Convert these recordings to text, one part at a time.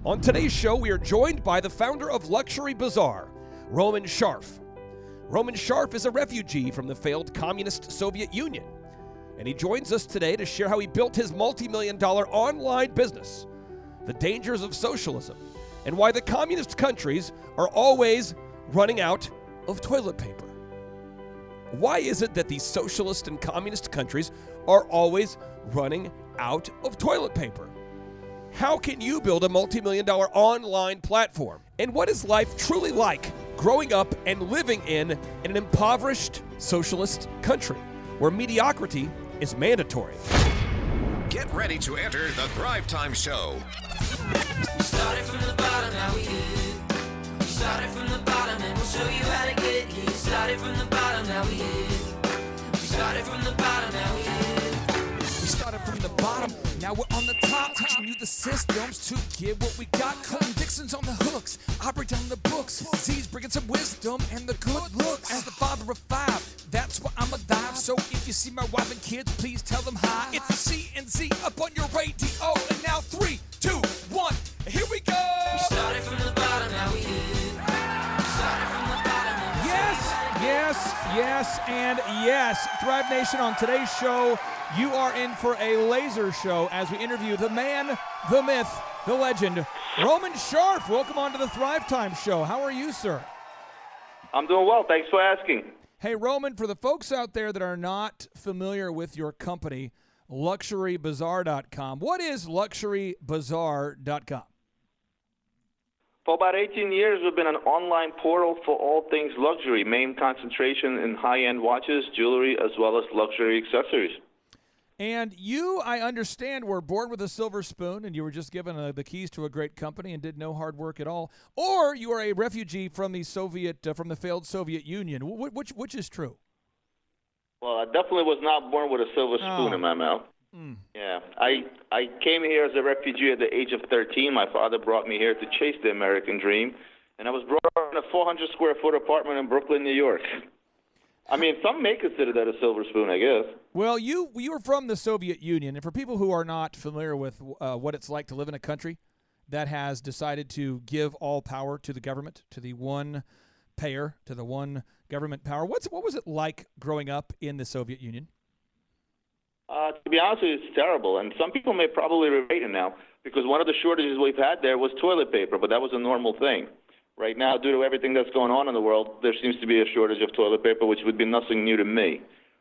On today's show, we are joined by the founder of Luxury Bazaar, Roman Sharf. Roman Sharf is a refugee from the failed communist Soviet Union, and he joins us today to share how he built his multi-million-dollar online business, the dangers of socialism, and why the communist countries are always running out of toilet paper. Why is it that these socialist and communist countries are always running out of toilet paper? How can you build a multi-million-dollar online platform? And what is life truly like growing up and living in an impoverished socialist country where mediocrity is mandatory? Get ready to enter the Thrive Time Show. We started from the bottom, now we here. We started from the bottom and we'll show you how to get here. We started from the bottom, now we here. We started from the bottom, now we here. We started from the bottom, now we're on the top. Teaching you the systems to get what we got. Colton Dixon's on the hooks, I break down the books. Z's bringing some wisdom and the good looks. As the father of five, that's why I'm alive. So if you see my wife and kids, please tell them hi. It's the C and Z up on your radio. And now 3, 2, 1, here we go. We started from the bottom, now we here. We started from the bottom and Yes, and yes. Thrive Nation, on today's show, you are in for a laser show as we interview the man, the myth, the legend, Roman Sharf. Welcome on to the Thrive Time Show. How are you, sir? I'm doing well. Thanks for asking. Hey, Roman, for the folks out there that are not familiar with your company, LuxuryBazaar.com, what is LuxuryBazaar.com? For about 18 years, we've been an online portal for all things luxury, main concentration in high-end watches, jewelry, as well as luxury accessories. And you, I understand, were born with a silver spoon, and you were just given the keys to a great company and did no hard work at all. Or you are a refugee from the from the failed Soviet Union. Which is true? Well, I definitely was not born with a silver spoon in my mouth. Yeah, I came here as a refugee at the age of 13. My father brought me here to chase the American dream, and I was brought up in a 400-square-foot apartment in Brooklyn, New York. I mean, some may consider that a silver spoon, I guess. Well, you were from the Soviet Union, and for people who are not familiar with what it's like to live in a country that has decided to give all power to the government, to the one payer, to the one government power, what was it like growing up in the Soviet Union? To be honest with you, it's terrible, and some people may probably relate it now, because one of the shortages we've had there was toilet paper, but that was a normal thing. Right now, due to everything that's going on in the world, there seems to be a shortage of toilet paper, which would be nothing new to me.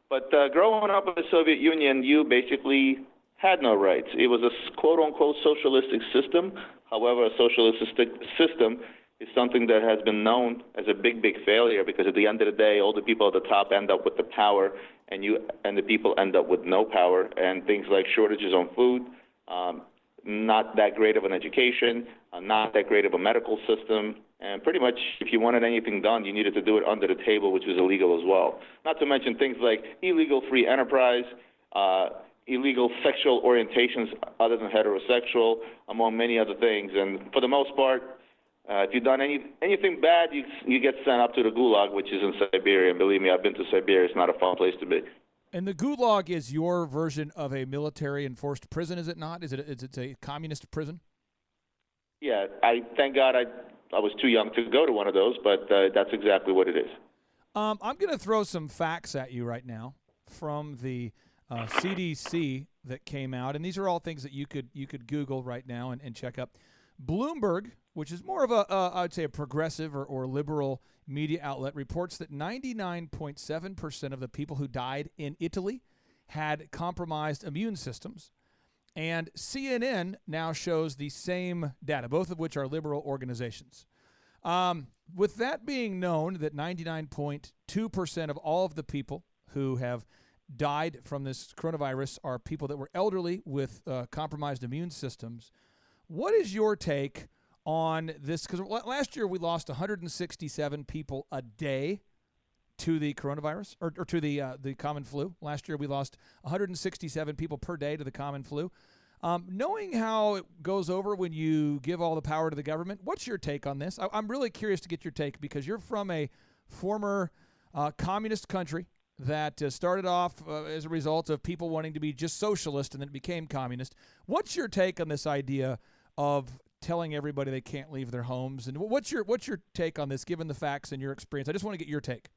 But growing up in the Soviet Union, you basically had no rights. It was a quote-unquote socialistic system. However, a socialistic system is something that has been known as a big, big failure, because at the end of the day, all the people at the top end up with the power, and the people end up with no power, and things like shortages on food, not that great of an education, not that great of a medical system, and pretty much if you wanted anything done, you needed to do it under the table, which was illegal as well. Not to mention things like illegal free enterprise, illegal sexual orientations other than heterosexual, among many other things. And for the most part, if you've done anything bad, you get sent up to the Gulag, which is in Siberia. And believe me, I've been to Siberia. It's not a fun place to be. And the Gulag is your version of a military enforced prison, is it not? Is it a communist prison? Yeah, thank God I was too young to go to one of those, but that's exactly what it is. I'm going to throw some facts at you right now from the CDC that came out, and these are all things that you could Google right now and check up. Bloomberg, which is more of I'd say a progressive or liberal media outlet, reports that 99.7% of the people who died in Italy had compromised immune systems. And CNN now shows the same data, both of which are liberal organizations. With that being known, that 99.2% of all of the people who have died from this coronavirus are people that were elderly with compromised immune systems, what is your take on this? Because last year we lost 167 people a day to the coronavirus, or to the common flu. Last year we lost 167 people per day to the common flu. Knowing how it goes over when you give all the power to the government, what's your take on this? I'm really curious to get your take, because you're from a former communist country that started off as a result of people wanting to be just socialist and then it became communist. What's your take on this idea of telling everybody they can't leave their homes. And what's your take on this, given the facts and your experience? I just want to get your take.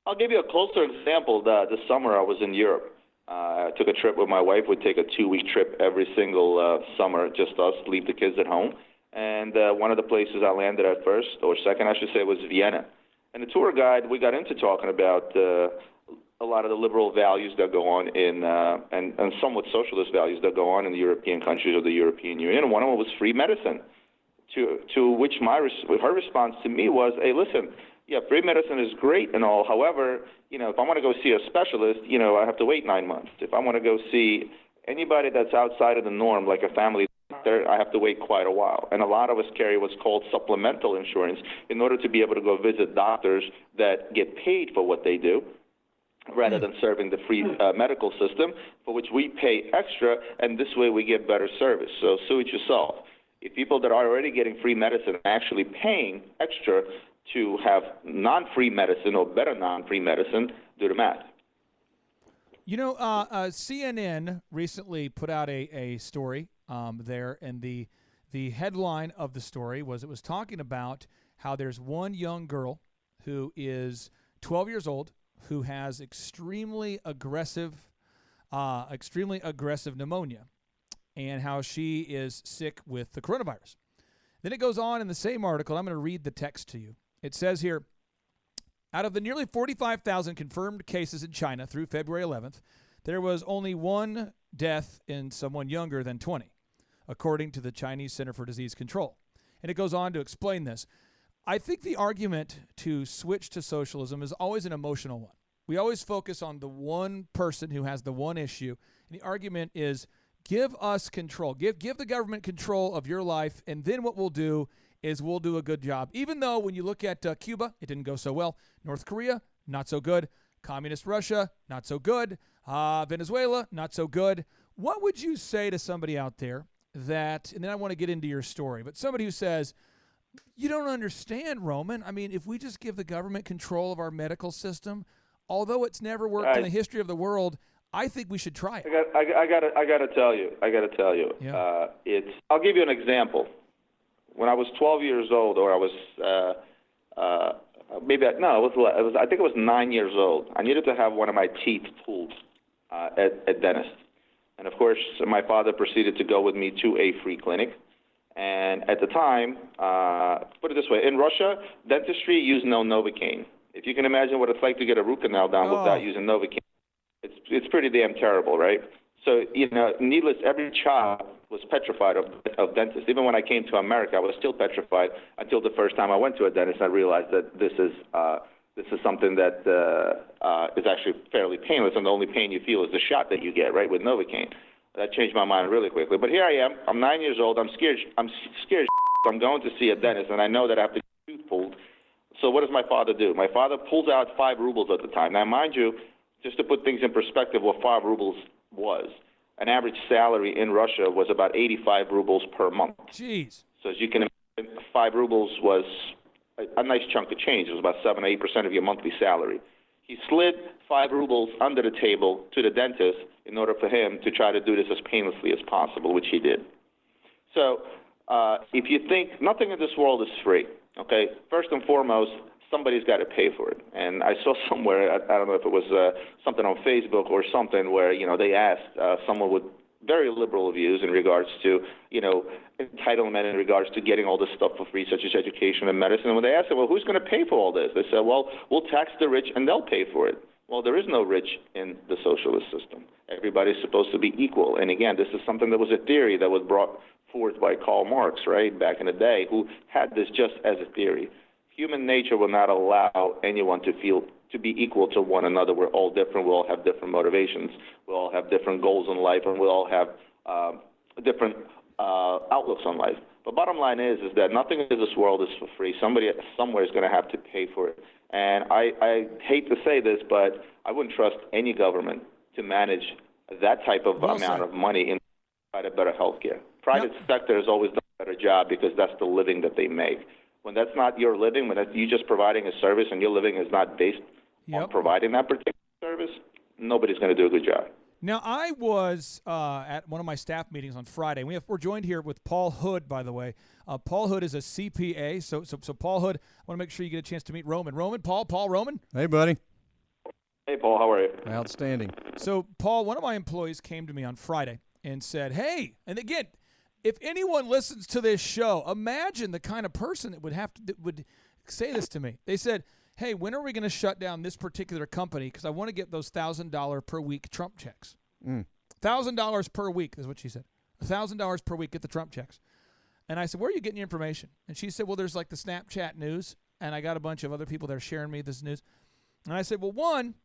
I'll give you a closer example. This summer I was in Europe. I took a trip with my wife. We'd take a 2-week trip every single summer, just us, leave the kids at home. And one of the places I landed at first, or second I should say, was Vienna. And the tour guide, we got into talking about a lot of the liberal values that go on in, and somewhat socialist values that go on in the European countries or the European Union. And one of them was free medicine. To which her response to me was, hey, listen, yeah, free medicine is great and all. However, if I want to go see a specialist, I have to wait 9 months. If I want to go see anybody that's outside of the norm, like a family doctor, I have to wait quite a while. And a lot of us carry what's called supplemental insurance in order to be able to go visit doctors that get paid for what they do, rather than serving the free medical system, for which we pay extra, and this way we get better service. So sue it yourself. If people that are already getting free medicine are actually paying extra to have non-free medicine or better non-free medicine, do the math. CNN recently put out a story there, and the headline of the story was talking about how there's one young girl who is 12 years old who has extremely aggressive pneumonia, and how she is sick with the coronavirus. Then it goes on in the same article. I'm going to read the text to you. It says here, out of the nearly 45,000 confirmed cases in China through February 11th, there was only one death in someone younger than 20, according to the Chinese Center for Disease Control. And it goes on to explain this. I think the argument to switch to socialism is always an emotional one. We always focus on the one person who has the one issue, and the argument is give us control. Give the government control of your life, and then what we'll do is we'll do a good job. Even though when you look at Cuba, it didn't go so well. North Korea, not so good. Communist Russia, not so good. Venezuela, not so good. What would you say to somebody out there that, and then I want to get into your story, but somebody who says, you don't understand, Roman. I mean, if we just give the government control of our medical system, although it's never worked in the history of the world, I think we should try it. I got to tell you. Yeah. I'll give you an example. When I was 12 years old, or I was I think it was 9 years old. I needed to have one of my teeth pulled at dentist, and of course, my father proceeded to go with me to a free clinic. And at the time, put it this way, in Russia, dentistry used no Novocaine. If you can imagine what it's like to get a root canal done without using Novocaine, it's pretty damn terrible, right? So, needless, every child was petrified of dentists. Even when I came to America, I was still petrified until the first time I went to a dentist. I realized that this is something that is actually fairly painless, and the only pain you feel is the shot that you get, right, with Novocaine. That changed my mind really quickly. But here I am. I'm 9 years old. I'm scared. I'm going to see a dentist, and I know that I have to get tooth pulled. So what does my father do? My father pulls out 5 rubles at the time. Now, mind you, just to put things in perspective, what 5 rubles was, an average salary in Russia was about 85 rubles per month. Jeez. So as you can imagine, 5 rubles was a nice chunk of change. It was about 7 or 8% of your monthly salary. He slid 5 rubles under the table to the dentist in order for him to try to do this as painlessly as possible, which he did. So if you think nothing in this world is free, okay, first and foremost, somebody's got to pay for it. And I saw somewhere, I don't know if it was something on Facebook or something, where, they asked someone with very liberal views in regards to, entitlement in regards to getting all this stuff for free, such as education and medicine. And when they asked them, well, who's going to pay for all this? They said, well, we'll tax the rich and they'll pay for it. Well, there is no rich in the socialist system. Everybody's supposed to be equal. And again, this is something that was a theory that was brought forth by Karl Marx, right, back in the day, who had this just as a theory. Human nature will not allow anyone to feel to be equal to one another. We're all different. We all have different motivations. We all have different goals in life, and we all have different outlooks on life. But bottom line is that nothing in this world is for free. Somebody somewhere is going to have to pay for it. And I hate to say this, but I wouldn't trust any government to manage that type of amount of money in provide better health care. Private sector has always done a better job because that's the living that they make. When that's not your living, when you're just providing a service and your living is not based on providing that particular service, nobody's going to do a good job. Now, I was at one of my staff meetings on Friday. We're joined here with Paul Hood, by the way. Paul Hood is a CPA. So Paul Hood, I want to make sure you get a chance to meet Roman. Paul Roman. Hey, buddy. Hey, Paul, how are you? Outstanding. So, Paul, one of my employees came to me on Friday and said, hey, and again, if anyone listens to this show, imagine the kind of person that would say this to me. They said, hey, when are we going to shut down this particular company? Because I want to get those $1,000 per week Trump checks. $1,000 per week is what she said. $1,000 per week, get the Trump checks. And I said, where are you getting your information? And she said, well, there's like the Snapchat news, and I got a bunch of other people that are sharing me this news. And I said, well, one,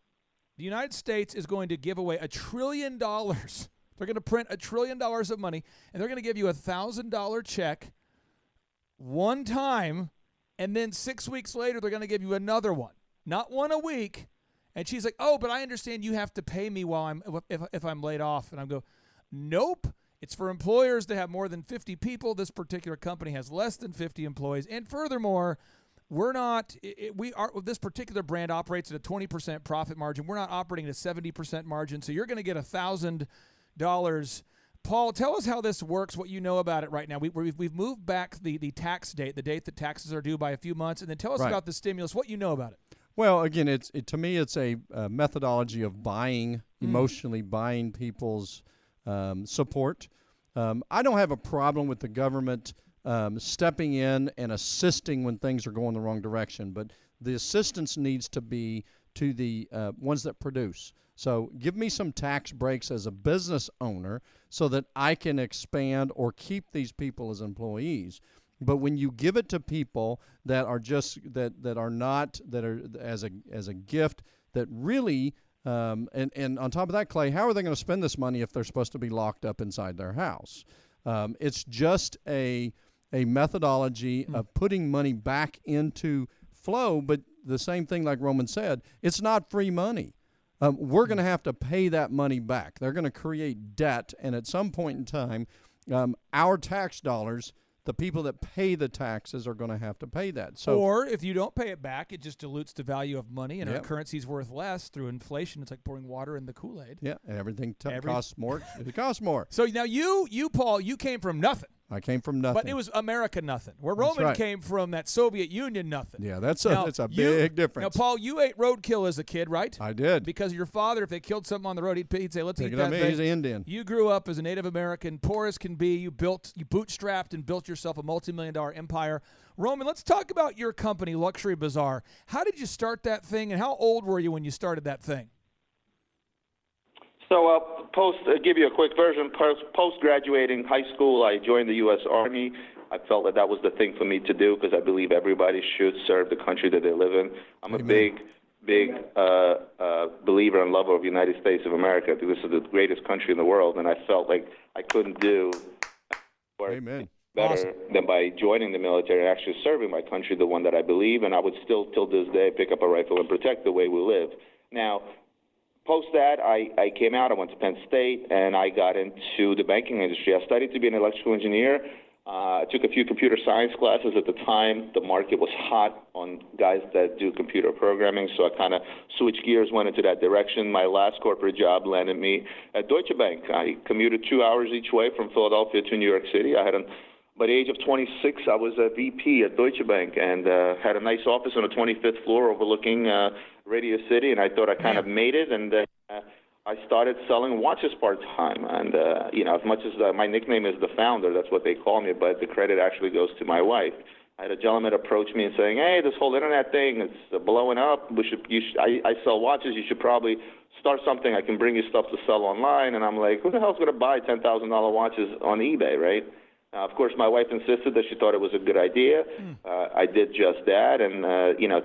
the United States is going to give away $1 trillion. They're going to print $1 trillion of money, and they're going to give you a $1,000 check one time, and then 6 weeks later, they're going to give you another one. Not one a week. And she's like, oh, but I understand you have to pay me while if I'm laid off. And I go, nope. It's for employers to have more than 50 people. This particular company has less than 50 employees. And furthermore, we're not this particular brand operates at a 20% profit margin. We're not operating at a 70% margin. So you're going to get $1,000. Paul, tell us how this works, what you know about it right now. We've moved back the tax date, the date that taxes are due by a few months, and then tell us about the stimulus, what you know about it. Well, again, to me, it's a methodology of buying, emotionally buying people's support. I don't have a problem with the government stepping in and assisting when things are going the wrong direction, but the assistance needs to be to the ones that produce. So give me some tax breaks as a business owner so that I can expand or keep these people as employees. But when you give it to people that are just that are not that are as a gift that really and on top of that, Clay, how are they going to spend this money if they're supposed to be locked up inside their house? It's just a methodology of putting money back into flow. But the same thing, like Roman said, it's not free money. We're going to have to pay that money back. They're going to create debt, and at some point in time, our tax dollars, the people that pay the taxes, are going to have to pay that. So, or if you don't pay it back, it just dilutes the value of money, and our currency's worth less through inflation. It's like pouring water in the Kool-Aid. Yeah, and everything costs more. It costs more. So now you, Paul, you came from nothing. I came from nothing. But it was America nothing. Where Roman came from, that Soviet Union nothing. Yeah, that's a big difference. Now, Paul, you ate roadkill as a kid, right? I did. Because your father, if they killed something on the road, he'd say, let's eat that thing. He's an Indian. You grew up as a Native American, poor as can be. You bootstrapped and built yourself a multi-million-dollar empire. Roman, let's talk about your company, Luxury Bazaar. How did you start that thing, and how old were you when you started that thing? So, give you a quick version. Post-graduating high school, I joined the U.S. Army. I felt that was the thing for me to do because I believe everybody should serve the country that they live in. I'm a big believer and lover of the United States of America. I think this is the greatest country in the world, and I felt like I couldn't do better than by joining the military and actually serving my country, the one that I believe, and I would still, till this day, pick up a rifle and protect the way we live. Now, post that, I came out, I went to Penn State, and I got into the banking industry. I studied to be an electrical engineer. I took a few computer science classes. At the time, the market was hot on guys that do computer programming, so I kind of switched gears, went into that direction. My last corporate job landed me at Deutsche Bank. I commuted 2 hours each way from Philadelphia to New York City. By the age of 26, I was a VP at Deutsche Bank and had a nice office on the 25th floor overlooking Radio City, and I thought I kind of made it, and I started selling watches part-time. And, as much as my nickname is the founder, that's what they call me, but the credit actually goes to my wife. I had a gentleman approach me and saying, hey, this whole internet thing is blowing up. I sell watches. You should probably start something. I can bring you stuff to sell online. And I'm like, who the hell's going to buy $10,000 watches on eBay, right? Of course, my wife insisted that she thought it was a good idea. I did just that, and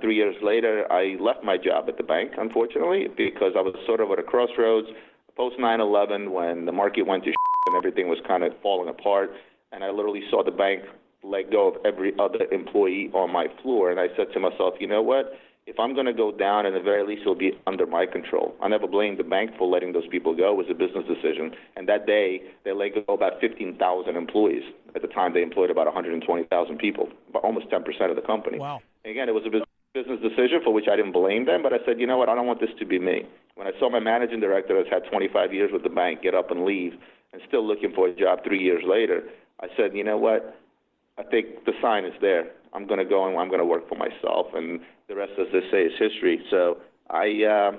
3 years later, I left my job at the bank, unfortunately, because I was sort of at a crossroads post 9/11 when the market went to and everything was kind of falling apart, and I literally saw the bank let go of every other employee on my floor, and I said to myself, you know what? If I'm going to go down, at the very least, it'll be under my control. I never blamed the bank for letting those people go. It was a business decision. And that day, they let go about 15,000 employees. At the time, they employed about 120,000 people, about almost 10% of the company. Wow. And again, it was a business decision for which I didn't blame them, but I said, you know what, I don't want this to be me. When I saw my managing director that's had 25 years with the bank get up and leave and still looking for a job 3 years later, I said, you know what? I think the sign is there. I'm going to go and I'm going to work for myself. And the rest, as they say, is history. So I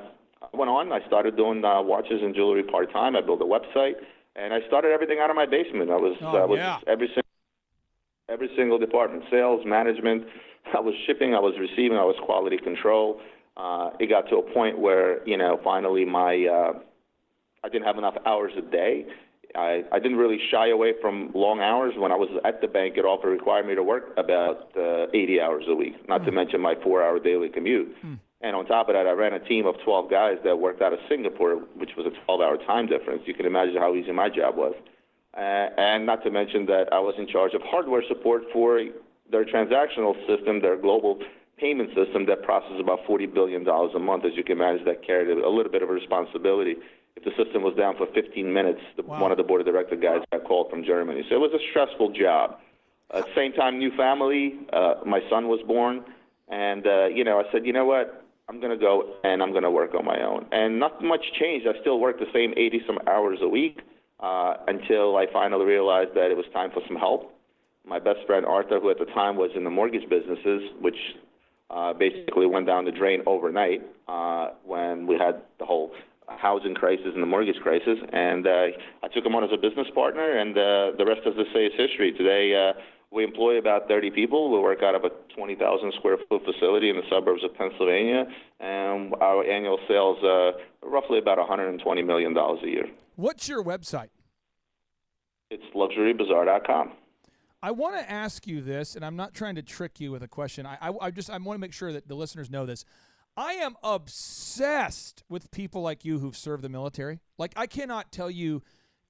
went on. I started doing watches and jewelry part-time. I built a website. And I started everything out of my basement. I was every single department, sales, management. I was shipping, I was receiving, I was quality control. It got to a point where, finally I didn't have enough hours a day. I didn't really shy away from long hours. When I was at the bank, it often required me to work about 80 hours a week, not to mention my 4-hour daily commute. And on top of that, I ran a team of 12 guys that worked out of Singapore, which was a 12-hour time difference. You can imagine how easy my job was. And not to mention that I was in charge of hardware support for their transactional system, their global payment system that processes about $40 billion a month. As you can imagine, that carried a little bit of a responsibility. If the system was down for 15 minutes, one of the board of director guys got called from Germany. So it was a stressful job. Same time, new family. My son was born. And, I said, you know what? I'm going to go and I'm going to work on my own. And not much changed. I still worked the same 80-some hours a week until I finally realized that it was time for some help. My best friend, Arthur, who at the time was in the mortgage businesses, which basically went down the drain overnight when we had the whole housing crisis and the mortgage crisis. And I took him on as a business partner, and the rest, as they say, is history. Today, we employ about 30 people. We work out of a 20,000 square foot facility in the suburbs of Pennsylvania, and our annual sales are roughly about $120 million a year. What's your website? It's luxurybazaar.com. I want to ask you this, and I'm not trying to trick you with a question. I want to make sure that the listeners know this. I am obsessed with people like you who've served the military. Like, I cannot tell you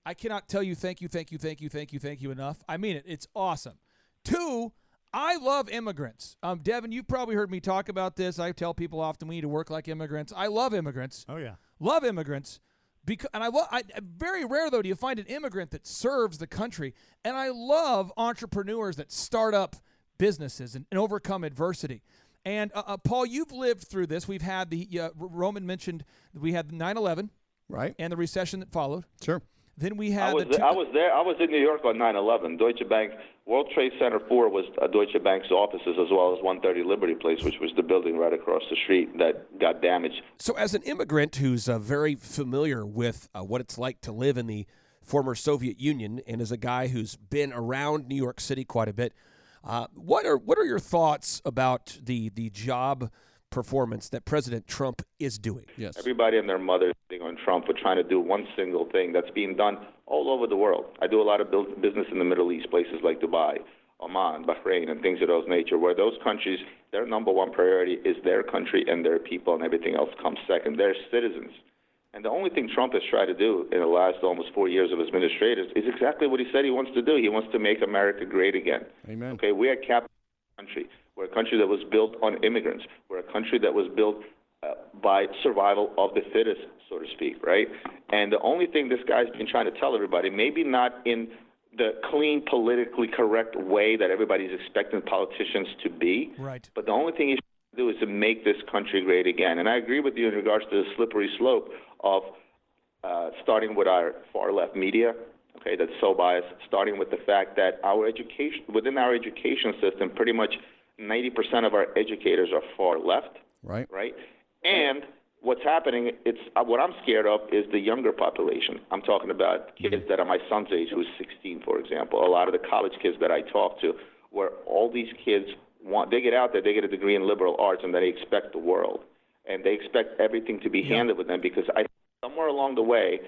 thank you enough. I mean it. It's awesome. 2, I love immigrants. Devin, you've probably heard me talk about this. I tell people often we need to work like immigrants. I love immigrants. Oh, yeah. Love immigrants. Very rare, though, do you find an immigrant that serves the country. And I love entrepreneurs that start up businesses and overcome adversity. And, Paul, you've lived through this. We've had Roman mentioned we had 9/11. Right. And the recession that followed. Sure. Then we had I was there. I was in New York on 9/11. Deutsche Bank, World Trade Center 4 was Deutsche Bank's offices, as well as 130 Liberty Place, which was the building right across the street that got damaged. So as an immigrant who's very familiar with what it's like to live in the former Soviet Union, and as a guy who's been around New York City quite a bit, what are your thoughts about the job performance that President Trump is doing? Yes. Everybody and their mother is sitting on Trump for trying to do one single thing that's being done all over the world. I do a lot of business in the Middle East, places like Dubai, Oman, Bahrain, and things of those nature, where those countries, their number one priority is their country and their people, and everything else comes second. They're citizens. And the only thing Trump has tried to do in the last almost 4 years of his administration is exactly what he said he wants to do. He wants to make America great again. Amen. Okay, we are a capitalist country. We're a country that was built on immigrants. We're a country that was built by survival of the fittest, so to speak, right? And the only thing this guy's been trying to tell everybody, maybe not in the clean, politically correct way that everybody's expecting politicians to be, right, but the only thing he's trying to do is to make this country great again. And I agree with you in regards to the slippery slope of starting with our far-left media, okay, that's so biased, starting with the fact that within our education system, pretty much 90% of our educators are far left, right? And what's happening, what I'm scared of is the younger population. I'm talking about kids that are my son's age, who's 16, for example. A lot of the college kids that I talk to, where all these kids they get out there, they get a degree in liberal arts, and they expect the world. And they expect everything to be handed with them, because somewhere along the way,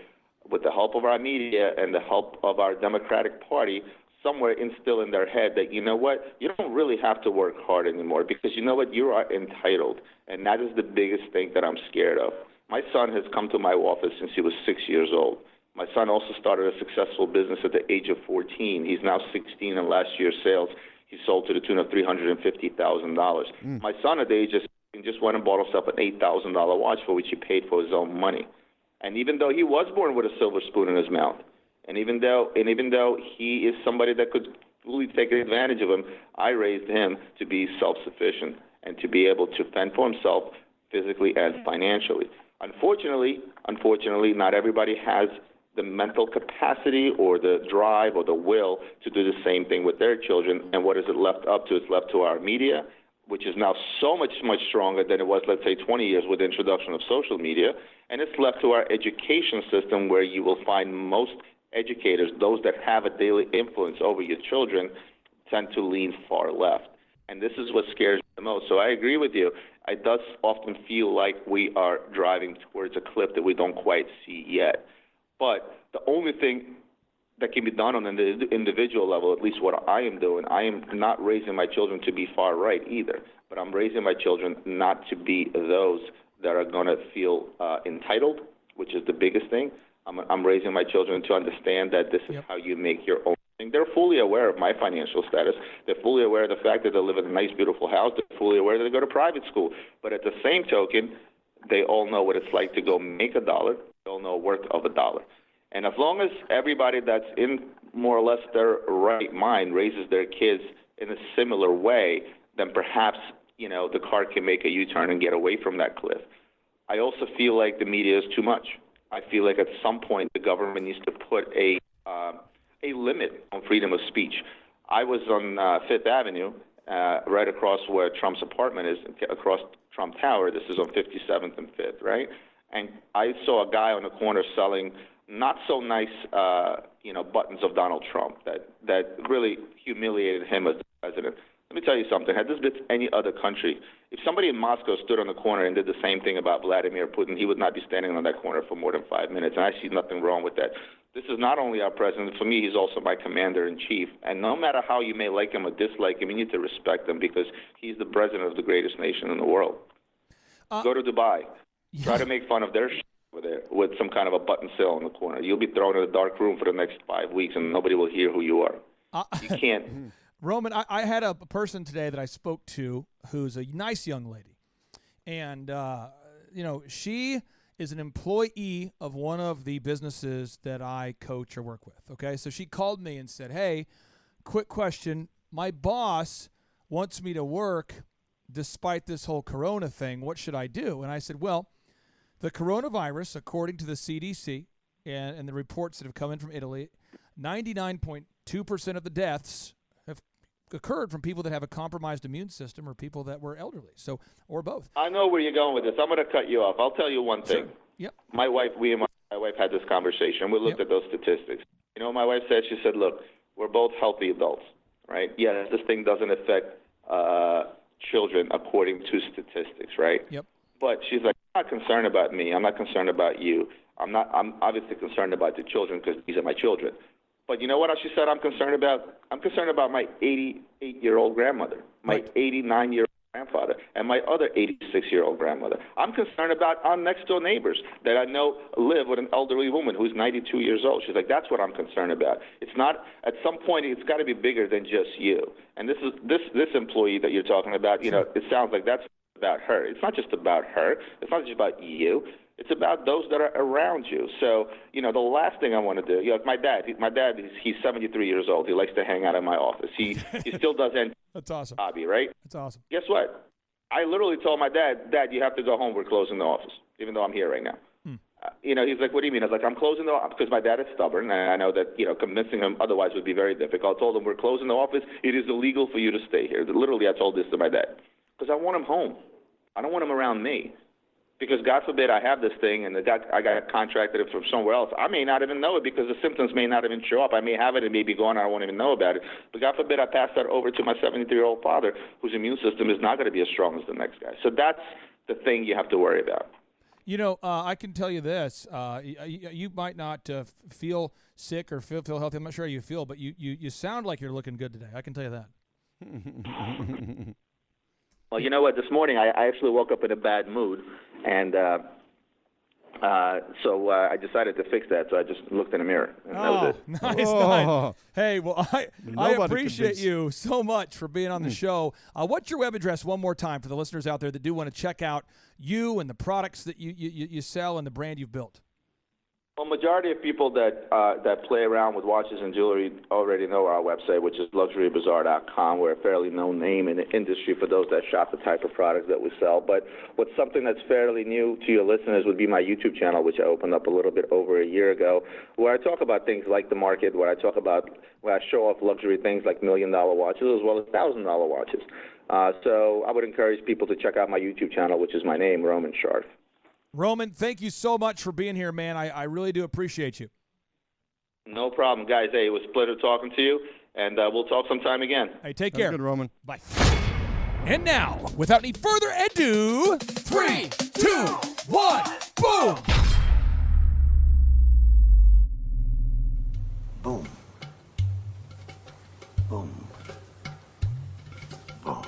with the help of our media and the help of our Democratic Party, somewhere instill in their head that, you know what, you don't really have to work hard anymore, because you know what, you are entitled. And that is the biggest thing that I'm scared of. My son has come to my office since he was 6 years old. My son also started a successful business at the age of 14. He's now 16, and last year's sales, he sold to the tune of $350,000. My son at the age of 16 just went and bought himself an $8,000 watch, for which he paid for his own money. And even though he was born with a silver spoon in his mouth, and even though he is somebody that could really take advantage of him, I raised him to be self-sufficient and to be able to fend for himself physically and financially. Unfortunately, not everybody has the mental capacity or the drive or the will to do the same thing with their children. And what is it left up to? It's left to our media, which is now so much stronger than it was, let's say, 20 years with the introduction of social media. And it's left to our education system, where you will find most educators, those that have a daily influence over your children, tend to lean far left. And this is what scares me the most. So I agree with you. It does often feel like we are driving towards a cliff that we don't quite see yet. But the only thing that can be done on an individual level, at least what I am doing, I am not raising my children to be far right either, but I'm raising my children not to be those that are going to feel entitled, which is the biggest thing. I'm raising my children to understand that this is how you make your own thing. They're fully aware of my financial status. They're fully aware of the fact that they live in a nice, beautiful house. They're fully aware that they go to private school. But at the same token, they all know what it's like to go make $1. They all know worth of $1. And as long as everybody that's in more or less their right mind raises their kids in a similar way, then perhaps, the car can make a U-turn and get away from that cliff. I also feel like the media is too much. I feel like at some point the government needs to put a limit on freedom of speech. I was on Fifth Avenue, right across where Trump's apartment is, across Trump Tower. This is on 57th and 5th, right? And I saw a guy on the corner selling not so nice, buttons of Donald Trump that really humiliated him as the president. Let me tell you something. Had this been any other country, if somebody in Moscow stood on the corner and did the same thing about Vladimir Putin, he would not be standing on that corner for more than 5 minutes. And I see nothing wrong with that. This is not only our president. For me, he's also my commander-in-chief. And no matter how you may like him or dislike him, you need to respect him because he's the president of the greatest nation in the world. Go to Dubai. Yeah. Try to make fun of their shit over there with some kind of a button sale in the corner. You'll be thrown in a dark room for the next 5 weeks, and nobody will hear who you are. You can't. Roman, I had a person today that I spoke to who's a nice young lady. And, she is an employee of one of the businesses that I coach or work with. Okay, so she called me and said, hey, quick question. My boss wants me to work despite this whole corona thing. What should I do? And I said, well, the coronavirus, according to the CDC and the reports that have come in from Italy, 99.2% of the deaths have occurred from people that have a compromised immune system or people that were elderly, or both. I know where you're going with this. I'm going to cut you off. I'll tell you one thing. Sure. Yep. My wife had this conversation. We looked at those statistics. You know what my wife said? She said, look, we're both healthy adults, right? Yes, this thing doesn't affect children according to statistics, right? Yep. But she's like, I'm not concerned about me. I'm not concerned about you. I'm obviously concerned about the children because these are my children. But you know what else she said I'm concerned about? I'm concerned about my 88-year-old grandmother, my 89-year-old grandfather, and my other 86-year-old grandmother. I'm concerned about our next-door neighbors that I know live with an elderly woman who's 92 years old. She's like, that's what I'm concerned about. It's not, at some point, it's got to be bigger than just you. And this employee that you're talking about, it sounds like that's about her. It's not just about her. It's not just about you. It's about those that are around you. So, the last thing I want to do, my dad, he's 73 years old. He likes to hang out in my office. He still does That's awesome. hobby, right? That's awesome. Guess what? I literally told my dad, you have to go home. We're closing the office, even though I'm here right now. He's like, what do you mean? I was like, I'm closing the office because my dad is stubborn, and I know that, convincing him otherwise would be very difficult. I told him, we're closing the office. It is illegal for you to stay here. Literally, I told this to my dad because I want him home. I don't want him around me. Because God forbid I have this thing and I got contracted it from somewhere else. I may not even know it because the symptoms may not even show up. I may have it and may be gone. I won't even know about it. But God forbid I pass that over to my 73-year-old father whose immune system is not going to be as strong as the next guy. So that's the thing you have to worry about. I can tell you this. You might not feel sick or feel healthy. I'm not sure how you feel, but you sound like you're looking good today. I can tell you that. Well, you know what? This morning I actually woke up in a bad mood, and so I decided to fix that. So I just looked in the mirror, and that was it. Nice. Hey, well, I appreciate you so much for being on the show. What's your web address one more time for the listeners out there that do want to check out you and the products that you sell and the brand you've built? Well, majority of people that play around with watches and jewelry already know our website, which is luxurybazaar.com. We're a fairly known name in the industry for those that shop the type of products that we sell. But what's something that's fairly new to your listeners would be my YouTube channel, which I opened up a little bit over a year ago, where I talk about things like the market, where I show off luxury things like $1 million watches as well as $1,000 watches. So I would encourage people to check out my YouTube channel, which is my name, Roman Sharf. Roman, thank you so much for being here, man. I really do appreciate you. No problem, guys. Hey, it was a pleasure talking to you, and we'll talk sometime again. Hey, take care. Good, Roman. Bye. And now, without any further ado, 3, 2, 1, boom! Boom. Boom. Boom.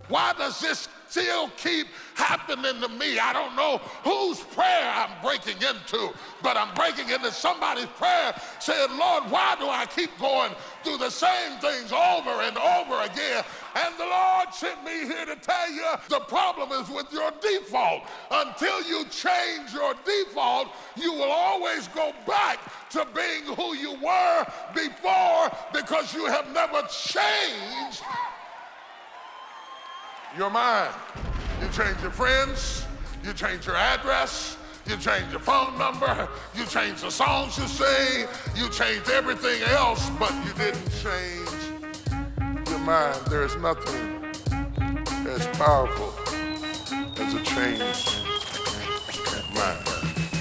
Why does this still keep happening to me? I don't know whose prayer I'm breaking into, but I'm breaking into somebody's prayer saying, Lord, why do I keep going through the same things over and over again? And the Lord sent me here to tell you the problem is with your default. Until you change your default, you will always go back to being who you were before because you have never changed your mind. You change your friends, you change your address, you change your phone number, you change the songs you sing, you change everything else, but you didn't change your mind. There's nothing as powerful as a changed mind.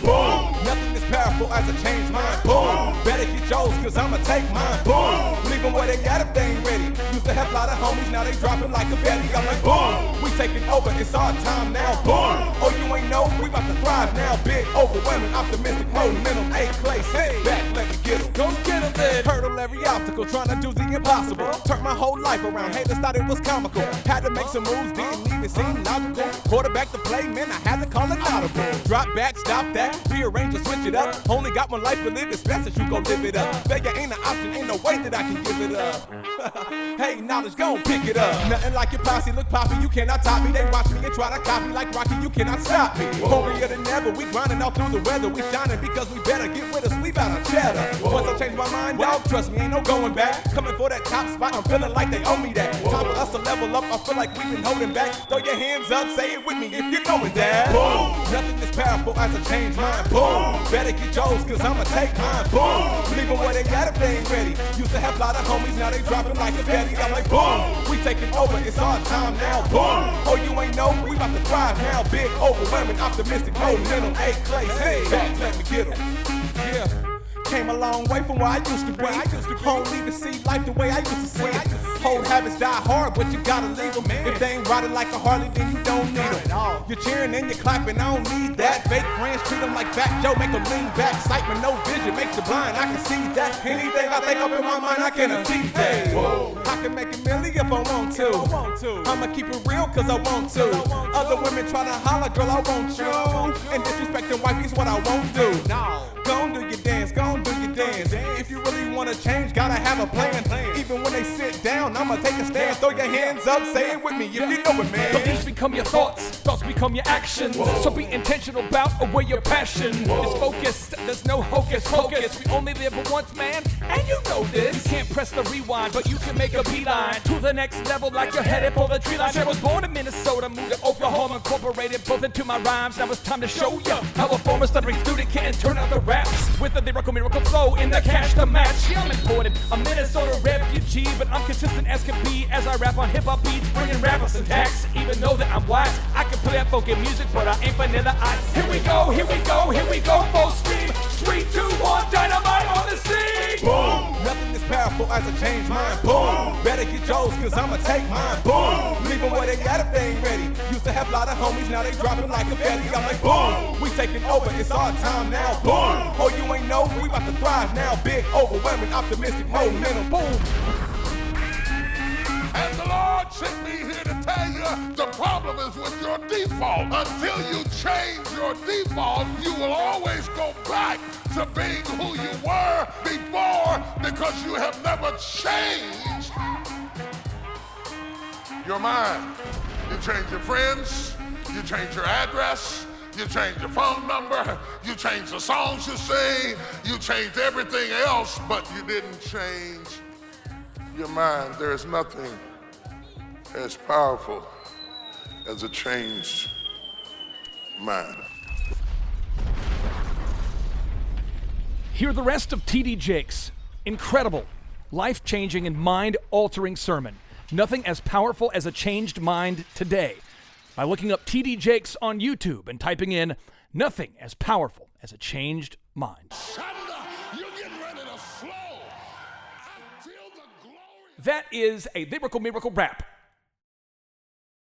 Boom! Nothing as powerful as a changed mind. Boom! Better get yours, cause I'ma take mine. Boom! Leave them where they got if they ain't ready. Used to have a lot of homies, now they dropping like a belly. I'm like, boom! We taking over, it's our time now. Boom! Oh, you ain't know, we about to thrive now. Big, overwhelming, optimistic, momentum, A place. Hey, back, let me get them. Go get them then. Hurdle every obstacle, trying to do the impossible. Turned my whole life around, haters thought it was comical. Had to make some moves, didn't even seem logical. Quarterback to play, man, I had to call it audible. Drop back, stop that, rearrange or switch it up. Only got one life to live, it's best that you go live it up. Failure ain't an option, ain't no way that I can give it up. Hey, knowledge, gon' pick it up. Nothing like your posse, look poppy, you cannot top me. They watch me and try to copy like Rocky, you cannot stop me. Hungrier than ever, we grinding all through the weather. We shining because we better get with us, leave out our cheddar. Once I change my mind, dog, trust me, ain't no going back. Coming for that top spot, I'm feeling like they owe me that. Time for us to level up, I feel like we've been holding back. Throw your hands up, say it with me if you know it, Dad. Boom! Nothing is powerful as a changed mind. Boom! Better get yours, cause I'ma take mine. Boom! Leave them where they got if they ain't ready. Used to have a lot of homies, now they dropping like a belly. I'm like, boom! We taking over, it's our time now. Boom! Oh, you ain't know, we about to thrive now. Big, overwhelming, optimistic, momentum, A place. Hey, back, let me get them. Yeah. Came a long way from where I used to be. Home need to see life the way I used to see it. Old habits die hard, but you gotta leave them. If they ain't riding like a Harley, then you don't need them. You're cheering and you're clapping, I don't need that. Fake friends treat them like Fat Joe, make them lean back. Excitement, no vision, makes you blind, I can see that. Anything I think up in my mind, I can achieve that. I can make a million if I want to. I'ma keep it real cause I want to. Other women try to holler, girl, I want you. And disrespecting wifey's what I won't do. Gon' do your dance, gon' do your dance. If you really wanna change, gotta have a plan. Even when they sit down, I'ma take a stand. Throw your hands up, say it with me if you know it, man. Beliefs become your thoughts become your actions. So be intentional about where your passion is focused. There's no hocus pocus. We only live once, man, and you know this. You can't press the rewind, but you can make a beeline to the next level like you're headed for the tree line. I was born in Minnesota, moved to Oklahoma, incorporated both into my rhymes. Now it's time to show ya how a former stuttering student can turn out the raps with a lyrical miracle flow in the cash to match. Yeah, I'm important, a Minnesota refugee, but I'm consistent as can be as I rap on hip-hop beats, bringing rappers and tax. Even though that I'm wise, I can play that funky music, but I ain't vanilla ice. Here we go, here we go, here we go, full steam. 3, 2, 1, dynamite on the scene. Boom! Nothing is powerful as a changed mind. Boom! Better get yours, cause I'ma take mine. Boom! Leave them where they got if they ain't ready. Used to have a lot of homies, now they dropping like a belly. I'm like, boom! We taking over, it's our time now. Boom! Oh, you ain't know, we about to thrive now. Big, overwhelming, optimistic, momentum. Boom! And the Lord sent me here to tell you the problem is with your default. Until you change your default, you will always go back to being who you were before because you have never changed your mind. You change your friends, you change your address, You changed your phone number, you changed the songs you sing, you changed everything else, but you didn't change your mind. There is nothing as powerful as a changed mind. Hear the rest of T.D. Jakes' incredible, life-changing, and mind-altering sermon, Nothing as Powerful as a Changed Mind Today, by looking up T.D. Jakes on YouTube and typing in Nothing as Powerful as a Changed Mind. You're getting ready to flow. I feel the glory. That is a Biblical Miracle Rap